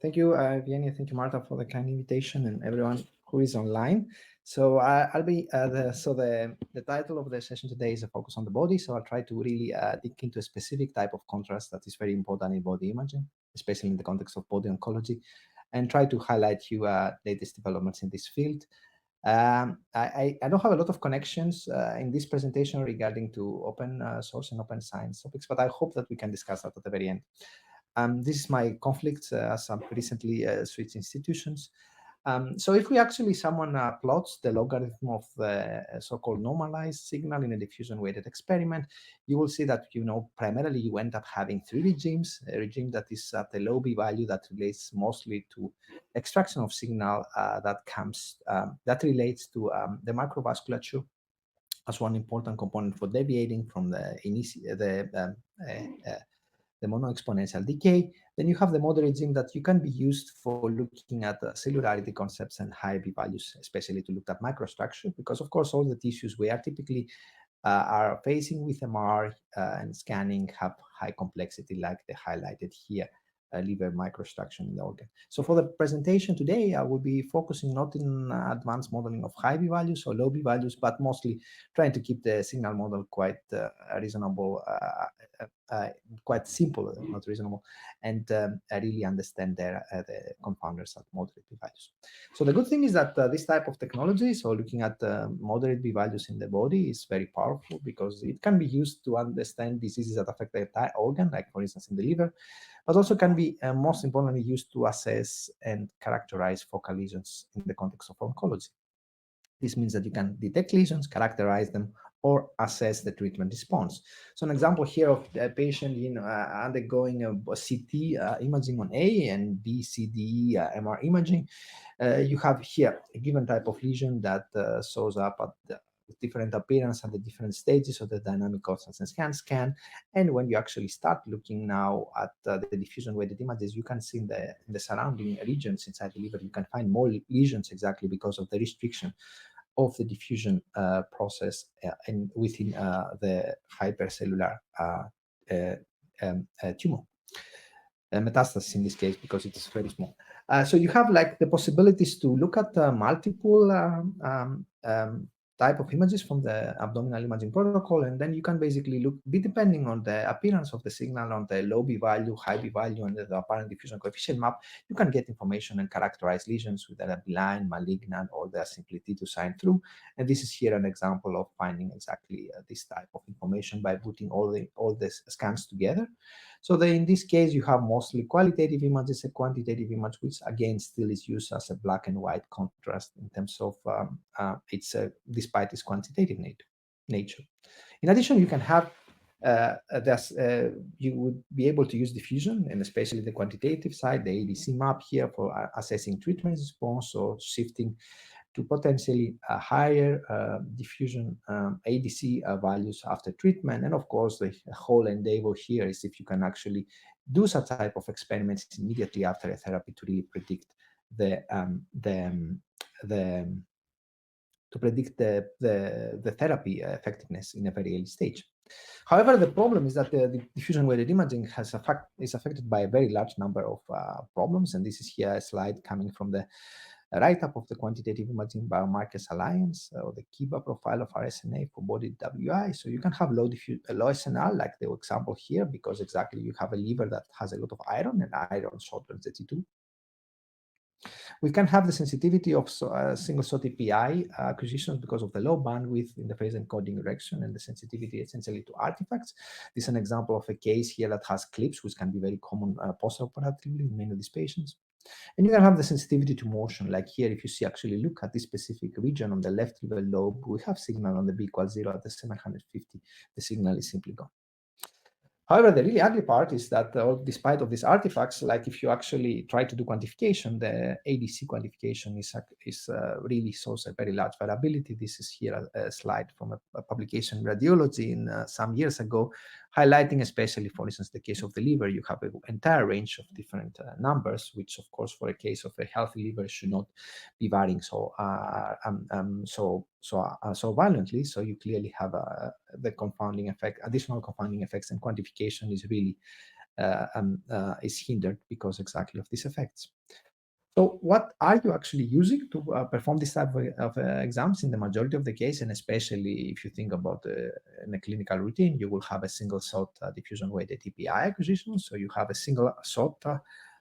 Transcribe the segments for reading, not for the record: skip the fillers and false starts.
Thank you, Evgenia. Thank you, Marta, for the kind invitation, and everyone who is online. So I'll be the title of the session today is a focus on the body. So I'll try to really dig into a specific type of contrast that is very important in body imaging, especially in the context of body oncology, and try to highlight you latest developments in this field. I don't have a lot of connections in this presentation regarding to open source and open science topics, but I hope that we can discuss that at the very end. This is my conflict as I've recently switched institutions. So if we actually someone plots the logarithm of the so-called normalized signal in a diffusion weighted experiment, you will see that, primarily you end up having three regimes: a regime that is at a low b-value that relates mostly to extraction of signal that relates to the microvasculature as one important component for deviating from the mono-exponential decay. Then you have the model regime that you can be used for looking at cellularity concepts and high b-values, especially to look at microstructure, because of course all the tissues we are typically are facing with MR and scanning have high complexity, like they highlighted here, liver microstructure in the organ. So for the presentation today, I will be focusing not in advanced modeling of high b-values or low b-values, but mostly trying to keep the signal model quite reasonable, quite simple, not reasonable, and I really understand the confounders at moderate b-values. So the good thing is that this type of technology, so looking at moderate b-values in the body, is very powerful because it can be used to understand diseases that affect the entire organ, like for instance in the liver, but also can be most importantly used to assess and characterize focal lesions in the context of oncology. This means that you can detect lesions, characterize them, or assess the treatment response. So an example here of a patient undergoing a CT imaging on A and B, C, D, MR imaging. You have here a given type of lesion that shows up at different appearance at the different stages of the dynamic constants and scan. And when you actually start looking now at the diffusion weighted images, you can see in the surrounding regions inside the liver, you can find more lesions exactly because of the restriction of the diffusion process and within the hypercellular tumor. Metastasis in this case, because it's very small. So you have like the possibilities to look at multiple type of images from the abdominal imaging protocol, and then you can basically be depending on the appearance of the signal on the low b-value, high b-value, and the apparent diffusion coefficient map. You can get information and characterize lesions with a benign, malignant, or they are simply T2 sign through. And this is here an example of finding exactly this type of information by putting all the scans together. So in this case, you have mostly qualitative images, a quantitative image, which again still is used as a black and white contrast in terms of despite its quantitative nature. In addition, you can have you would be able to use diffusion, and especially the quantitative side, the ADC map here for assessing treatment response or shifting to potentially higher diffusion ADC values after treatment. And of course, the whole endeavor here is if you can actually do such type of experiments immediately after a therapy to really predict the therapy effectiveness in a very early stage. However, the problem is that the diffusion weighted imaging is affected by a very large number of problems, and this is here a slide coming from the write-up of the Quantitative Imaging Biomarkers Alliance, or the KIBA profile of RSNA for body WI. So you can have low SNR, like the example here, because exactly you have a liver that has a lot of iron, and iron shortens the T2. We can have the sensitivity of single shot API acquisitions because of the low bandwidth in the phase encoding direction and the sensitivity essentially to artifacts. This is an example of a case here that has clips, which can be very common post-operatively in many of these patients. And you can have the sensitivity to motion, like here, if you see actually look at this specific region on the left river lobe, we have signal on the B equals 0 at the 750, the signal is simply gone. However, the really ugly part is that despite of these artifacts, like if you actually try to do quantification, the ADC quantification is really shows a very large variability. This is here a slide from a publication in radiology in some years ago, highlighting especially, for instance, the case of the liver. You have an entire range of different numbers, which of course for a case of a healthy liver should not be varying so violently. So you clearly have the confounding effect, additional confounding effects, and quantification is really is hindered because exactly of these effects. So what are you actually using to perform this type of exams? In the majority of the case, and especially if you think about in a clinical routine, you will have a single shot diffusion weighted TPI acquisition. So you have a single shot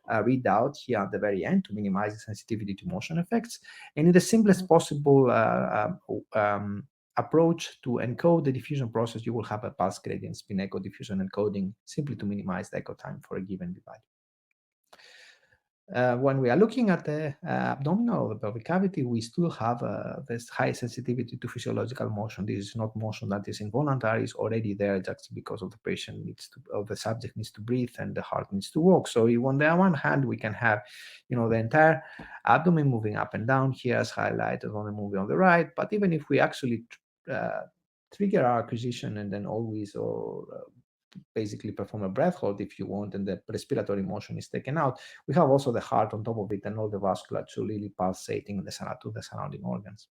readout here at the very end to minimize the sensitivity to motion effects. And in the simplest possible approach to encode the diffusion process, you will have a pulse gradient spin echo diffusion encoding simply to minimize the echo time for a given value. When we are looking at the abdominal or the pelvic cavity, we still have this high sensitivity to physiological motion. This is not motion that is involuntary; it's already there just because of the patient needs to, or the subject needs to breathe and the heart needs to walk. So on the one hand, we can have, the entire abdomen moving up and down here as highlighted on the movie on the right. But even if we actually trigger our acquisition and then always basically perform a breath hold if you want, and the respiratory motion is taken out, we have also the heart on top of it and all the vasculature really pulsating to the surrounding organs.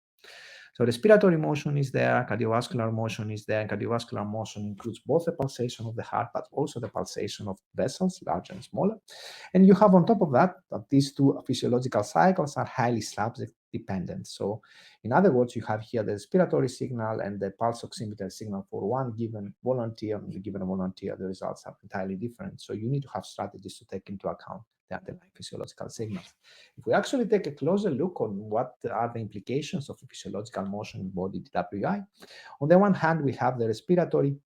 So respiratory motion is there, cardiovascular motion is there, and cardiovascular motion includes both the pulsation of the heart, but also the pulsation of vessels, large and smaller. And you have on top of that these two physiological cycles are highly subject dependent. So in other words, you have here the respiratory signal and the pulse oximeter signal for one given volunteer. And the given volunteer, the results are entirely different. So you need to have strategies to take into account the underlying physiological signals. If we actually take a closer look on what are the implications of physiological motion in body DWI, on the one hand, we have the respiratory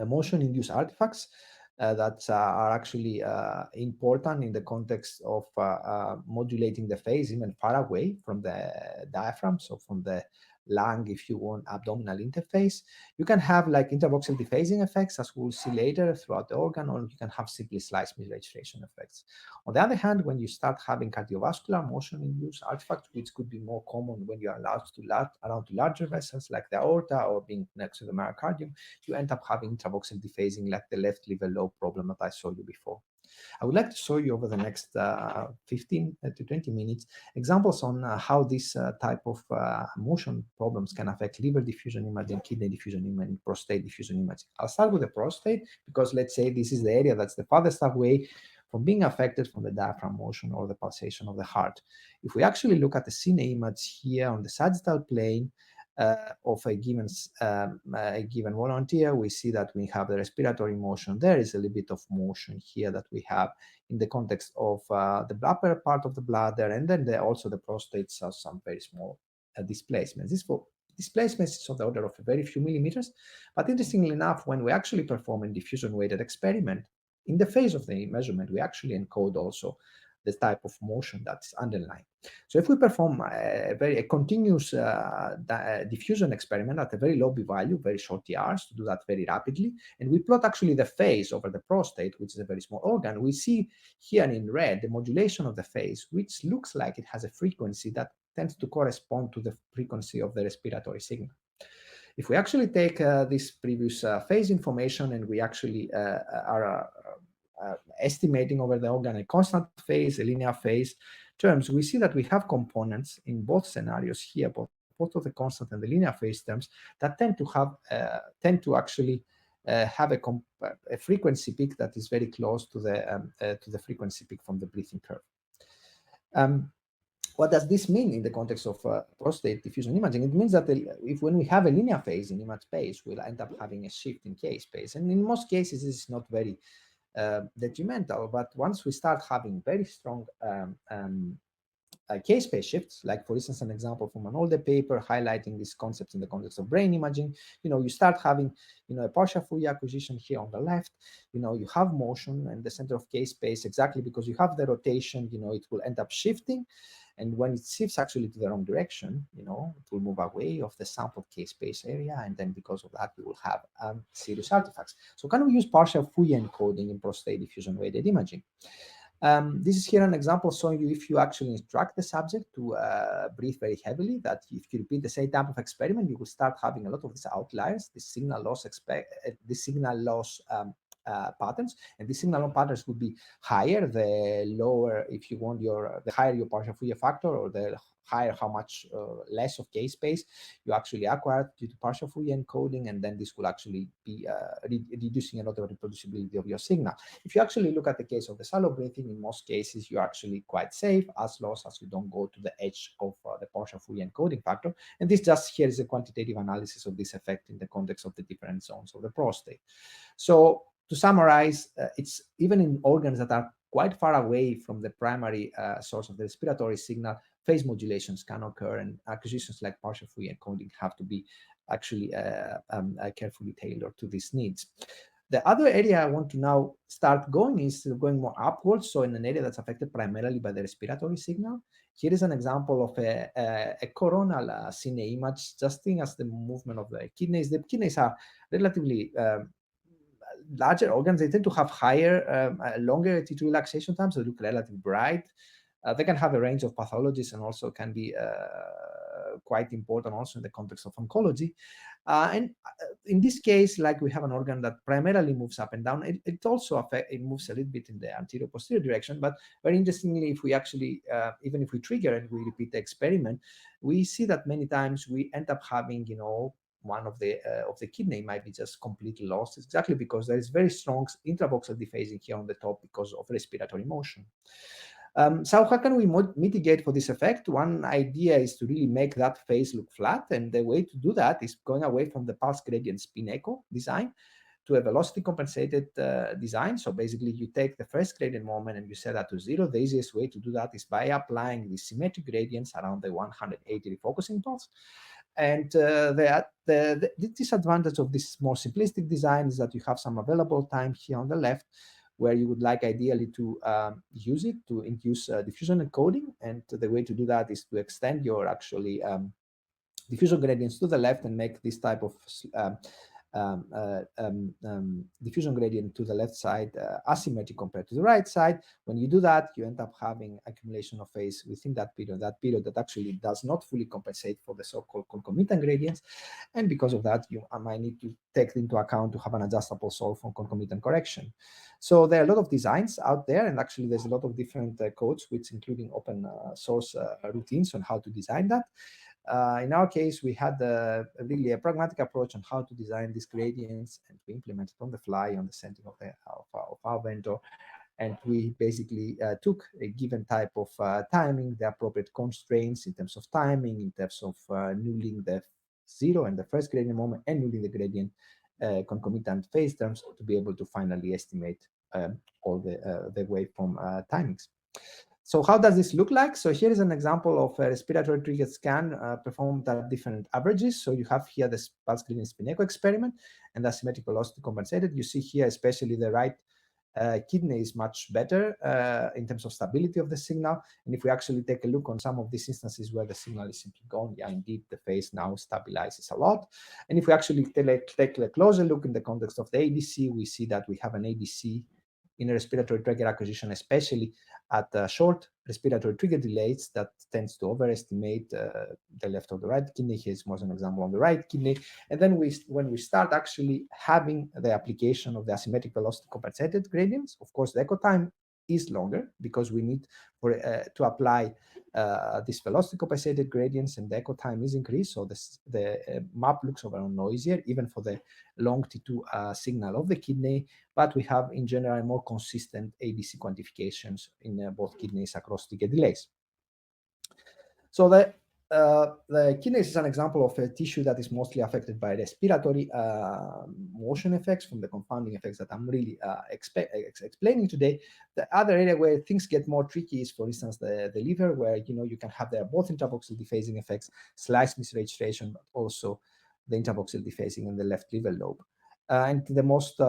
motion-induced artifacts that are actually important in the context of modulating the phase even far away from the diaphragm, so from the lung, if you want, abdominal interface. You can have like intervoxel dephasing effects, as we'll see later, throughout the organ, or you can have simply slice mid-registration effects. On the other hand, when you start having cardiovascular motion-induced artifacts, which could be more common when you are around to larger vessels like the aorta or being next to the myocardium, you end up having intravoxel dephasing like the left liver lobe problem that I showed you before. I would like to show you over the next 15 to 20 minutes examples on how this type of motion problems can affect liver diffusion imaging, kidney diffusion imaging, prostate diffusion imaging. I'll start with the prostate because let's say this is the area that's the farthest away from being affected from the diaphragm motion or the pulsation of the heart. If we actually look at the cine image here on the sagittal plane, of a given volunteer, we see that we have the respiratory motion. There is a little bit of motion here that we have in the context of the upper part of the bladder, and then also the prostate has some very small displacements. Displacements is of the order of a very few millimeters, but interestingly enough, when we actually perform a diffusion-weighted experiment, in the phase of the measurement, we actually encode also the type of motion that's underlying. So if we perform a continuous diffusion experiment at a very low p-value, very short TRs, to do that very rapidly, and we plot actually the phase over the prostate, which is a very small organ, we see here in red the modulation of the phase, which looks like it has a frequency that tends to correspond to the frequency of the respiratory signal. If we actually take this previous phase information and we actually are estimating over the organ a constant phase, a linear phase terms, we see that we have components in both scenarios here, both of the constant and the linear phase terms, that tend to actually have a frequency peak that is very close to the frequency peak from the breathing curve. What does this mean in the context of prostate diffusion imaging? It means that when we have a linear phase in image space, we'll end up having a shift in K space. And in most cases, this is not very detrimental, but once we start having very strong K-space shifts, like for instance, an example from an older paper highlighting this concept in the context of brain imaging, you start having, a partial Fourier acquisition here on the left, you have motion and the center of K-space exactly because you have the rotation, it will end up shifting. And when it shifts actually to the wrong direction, it will move away of the sampled K-space area. And then because of that, we will have serious artifacts. So can we use partial Fourier encoding in prostate diffusion weighted imaging? This is here an example showing you if you actually instruct the subject to breathe very heavily, that if you repeat the same type of experiment, you will start having a lot of these outliers, this signal loss patterns, and these signal on patterns would be higher the lower, if you want, the higher your partial Fourier factor, or the higher how much less of K space you actually acquire due to partial Fourier encoding, and then this will actually be reducing a lot of reproducibility of your signal. If you actually look at the case of the shallow breathing, in most cases you're actually quite safe as long as you don't go to the edge of the partial Fourier encoding factor. And this just here is a quantitative analysis of this effect in the context of the different zones of the prostate. So to summarize, it's even in organs that are quite far away from the primary source of the respiratory signal, phase modulations can occur, and acquisitions like partial Fourier encoding have to be actually carefully tailored to these needs. The other area I want to now start going is going more upwards, so in an area that's affected primarily by the respiratory signal. Here is an example of a coronal cine image, just seeing as the movement of the kidneys. The kidneys are relatively larger organs. They tend to have higher, longer T2 relaxation times. They look relatively bright. They can have a range of pathologies and also can be quite important also in the context of oncology. And in this case, like we have an organ that primarily moves up and down, it also moves a little bit in the anterior posterior direction. But very interestingly, if we actually, even if we trigger and we repeat the experiment, we see that many times we end up having, one of the kidney might be just completely lost. It's exactly because there is very strong intravoxel dephasing here on the top because of respiratory motion. So how can we mitigate for this effect? One idea is to really make that phase look flat, and the way to do that is going away from the pulse gradient spin echo design to a velocity compensated design. So basically you take the first gradient moment and you set that to 0. The easiest way to do that is by applying the symmetric gradients around the 180 refocusing pulse. And the disadvantage of this more simplistic design is that you have some available time here on the left, where you would like ideally to use it to induce diffusion encoding. And the way to do that is to extend your actually diffusion gradients to the left and make this type of diffusion gradient to the left side asymmetric compared to the right side. When you do that, you end up having accumulation of phase within that period that actually does not fully compensate for the so-called concomitant gradients. And because of that, you might need to take into account to have an adjustable solve for concomitant correction. So there are a lot of designs out there, and actually there's a lot of different codes, which including open source routines on how to design that. In our case, we had really a pragmatic approach on how to design these gradients, and we implemented on the fly on the setting of our vendor. And we basically took a given type of timing, the appropriate constraints in terms of timing, in terms of nulling the 0 and the first gradient moment, and nulling the gradient concomitant phase terms to be able to finally estimate all the waveform timings. So how does this look like? So here is an example of a respiratory triggered scan performed at different averages. So you have here the pulse gradient spin echo experiment and the asymmetric velocity compensated. You see here, especially the right kidney is much better in terms of stability of the signal. And if we actually take a look on some of these instances where the signal is simply gone, yeah, indeed, the phase now stabilizes a lot. And if we actually take a closer look in the context of the ADC, we see that we have an ADC in a respiratory trigger acquisition, especially at short respiratory trigger delays, that tends to overestimate the left or the right kidney. Here's more an example on the right kidney. And then when we start actually having the application of the asymmetric velocity compensated gradients, of course, the echo time is longer because we need to apply these velocity compensated gradients, and the echo time is increased. So the map looks overall noisier, even for the long T2 signal of the kidney, but we have in general more consistent ADC quantifications in both kidneys across trigger delays. So the kidneys is an example of a tissue that is mostly affected by respiratory motion effects from the confounding effects that I'm really explaining today. The other area where things get more tricky is, for instance, the liver, where you can have both intravoxel dephasing effects, slice misregistration, but also the intravoxel dephasing in the left liver lobe. And the most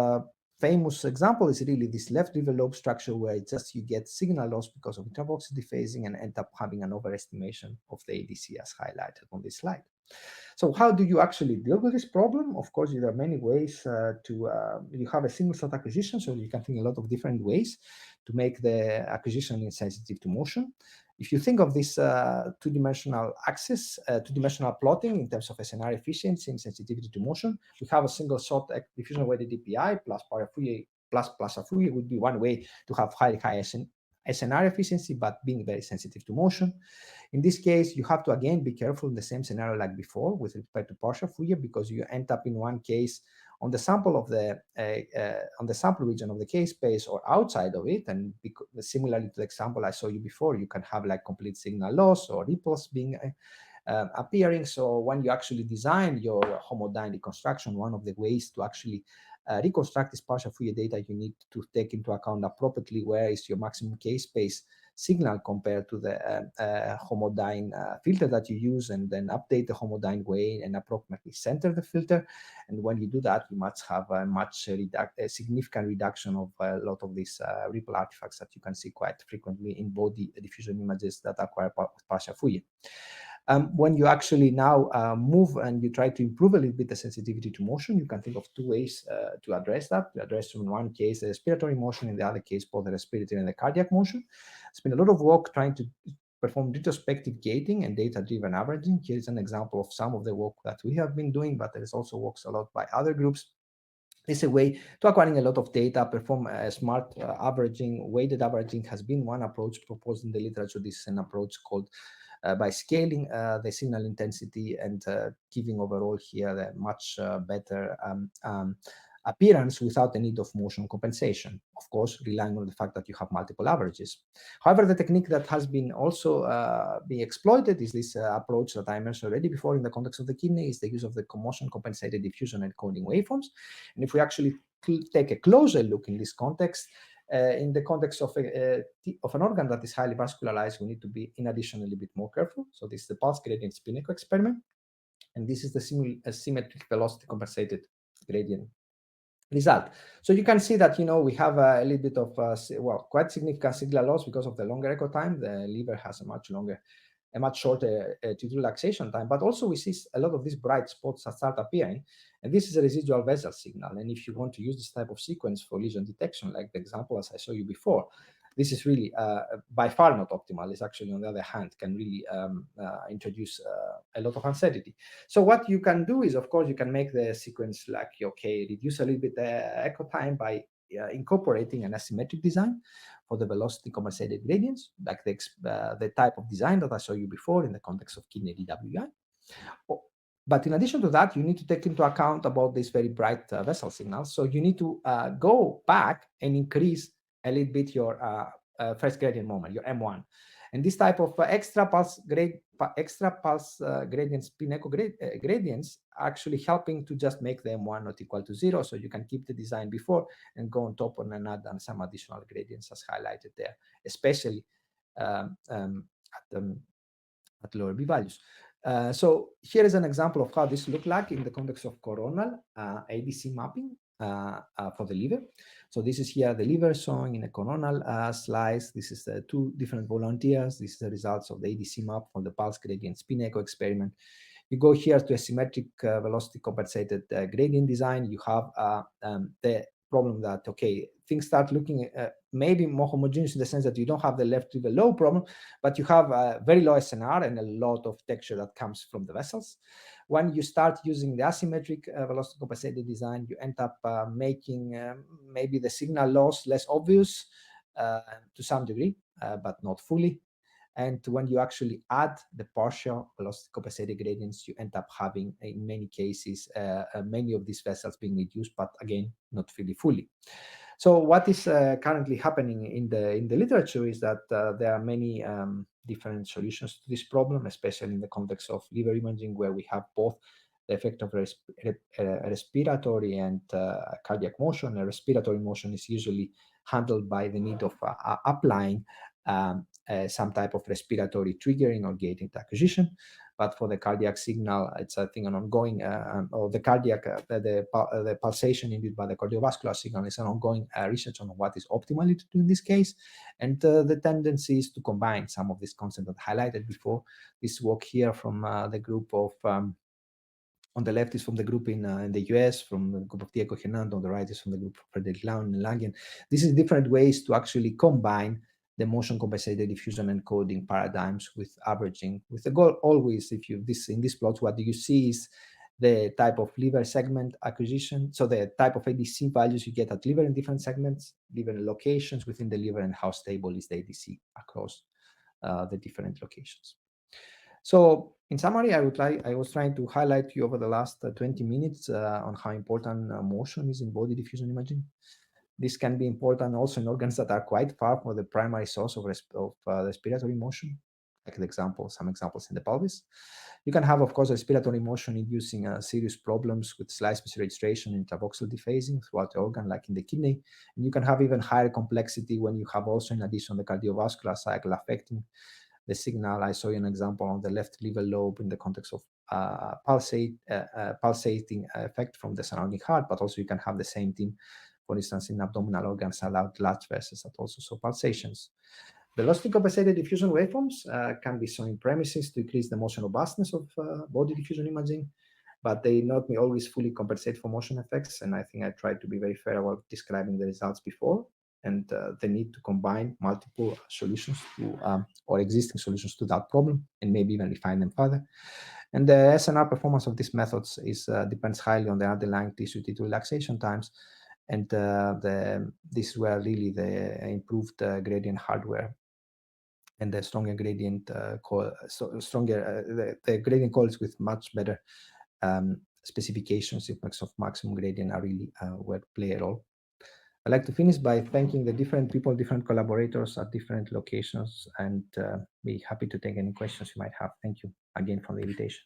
famous example is really this left liver lobe structure, where you get signal loss because of intravoxel dephasing and end up having an overestimation of the ADC as highlighted on this slide. So how do you actually deal with this problem? Of course, there are many ways you have a single shot acquisition, so you can think a lot of different ways to make the acquisition insensitive to motion. If you think of this two-dimensional axis, two-dimensional plotting in terms of SNR efficiency and sensitivity to motion, we have a single shot diffusion weighted DPI plus Fourier plus a Fourier would be one way to have high SNR efficiency, but being very sensitive to motion. In this case, you have to again be careful in the same scenario like before with respect to partial Fourier, because you end up in one case on the sample of the on the sample region of the K-space or outside of it, and similarly to the example I saw you before, you can have like complete signal loss or ripples being appearing. So when you actually design your homodynamic construction, one of the ways to actually reconstruct this partial Fourier data, you need to take into account appropriately where is your maximum K-space signal compared to the homodyne filter that you use, and then update the homodyne way and approximately center the filter. And when you do that, you must have a significant reduction of a lot of these ripple artifacts that you can see quite frequently in body diffusion images that acquire partial Fourier. When you actually now move and you try to improve a little bit the sensitivity to motion, you can think of two ways to address that. To address in one case the respiratory motion, in the other case both the respiratory and the cardiac motion. There's been a lot of work trying to perform retrospective gating and data-driven averaging. Here is an example of some of the work that we have been doing, but there is also works a lot by other groups. This is a way to acquiring a lot of data, perform smart averaging. Weighted averaging has been one approach proposed in the literature. This is an approach called by scaling the signal intensity and giving overall here the much better appearance without the need of motion compensation, of course, relying on the fact that you have multiple averages. However, the technique that has been also being exploited is this approach that I mentioned already before in the context of the kidney, is the use of the motion compensated diffusion and coding waveforms. And if we actually take a closer look in this context, in the context of an organ that is highly vascularized, we need to be, in addition, a little bit more careful. So this is the pulse gradient spin echo experiment. And this is the symmetric velocity compensated gradient result. So you can see that, we have a little bit of, quite significant signal loss because of the longer echo time. The liver has a much shorter tissue relaxation time, but also we see a lot of these bright spots that start appearing, and this is a residual vessel signal. And if you want to use this type of sequence for lesion detection, like the example as I showed you before, this is really by far not optimal. It's actually, on the other hand, can really introduce a lot of uncertainty. So what you can do is, of course, you can make the sequence like, reduce a little bit the echo time by incorporating an asymmetric design for the velocity compensated gradients, like the type of design that I showed you before in the context of kidney DWI. But in addition to that, you need to take into account about this very bright vessel signal. So you need to go back and increase a little bit your first gradient moment, your M1. And this type of extra pulse gradient spin echo gradients are actually helping to just make the M1 not equal to 0. So you can keep the design before and go on top and add some additional gradients as highlighted there, especially at lower B values. So here is an example of how this looked like in the context of coronal ADC mapping for the liver. So this is here the liver showing in a coronal slice. This is the two different volunteers. This is the results of the ADC map from the pulse gradient spin echo experiment. You go here to a symmetric velocity compensated gradient design. You have the problem that, things start looking maybe more homogeneous in the sense that you don't have the left to the low problem, but you have a very low SNR and a lot of texture that comes from the vessels. When you start using the asymmetric velocity compensated design, you end up making maybe the signal loss less obvious to some degree, but not fully. And when you actually add the partial velocity compensated gradients, you end up having, in many cases, many of these vessels being reduced, but again, not really fully. So what is currently happening in the literature is that there are many different solutions to this problem, especially in the context of liver imaging, where we have both the effect of respiratory and cardiac motion. A respiratory motion is usually handled by the need of applying some type of respiratory triggering or gating to acquisition. But for the cardiac signal, it's I think an ongoing, or the cardiac, the pulsation induced by the cardiovascular signal is an ongoing research on what is optimally to do in this case. And the tendency is to combine some of these concepts that I highlighted before. This work here from the group of, on the left is from the group in the US, from the group of Diego Hernando. On the right is from the group of Frederick Laun and Langen. This is different ways to actually combine the motion compensated diffusion and coding paradigms with averaging, with the goal always, if you in this plot, what you see is the type of liver segment acquisition, so the type of ADC values you get at liver in different segments, liver locations within the liver, and how stable is the ADC across the different locations. So in summary, I was trying to highlight you over the last 20 minutes on how important motion is in body diffusion imaging. This can be important also in organs that are quite far from the primary source of respiratory motion, like some examples in the pelvis. You can have, of course, respiratory motion inducing serious problems with slice space registration and intravoxel dephasing throughout the organ, like in the kidney. And you can have even higher complexity when you have also, in addition, the cardiovascular cycle affecting the signal. I saw you an example on the left liver lobe in the context of pulsating effect from the surrounding heart, but also you can have the same thing, for instance, in abdominal organs allowed large vessels that also show pulsations. Velocity compensated diffusion waveforms can be shown in premises to increase the motion robustness of body diffusion imaging, but they not always fully compensate for motion effects. And I think I tried to be very fair about describing the results before, and the need to combine multiple solutions to or existing solutions to that problem, and maybe even refine them further. And the SNR performance of these methods depends highly on the underlying tissue T2 relaxation times, and this is where really the improved gradient hardware and the stronger gradient the gradient calls with much better specifications in terms of maximum gradient are really where play a role. I'd like to finish by thanking the different people, different collaborators at different locations, and be happy to take any questions you might have. Thank you again for the invitation.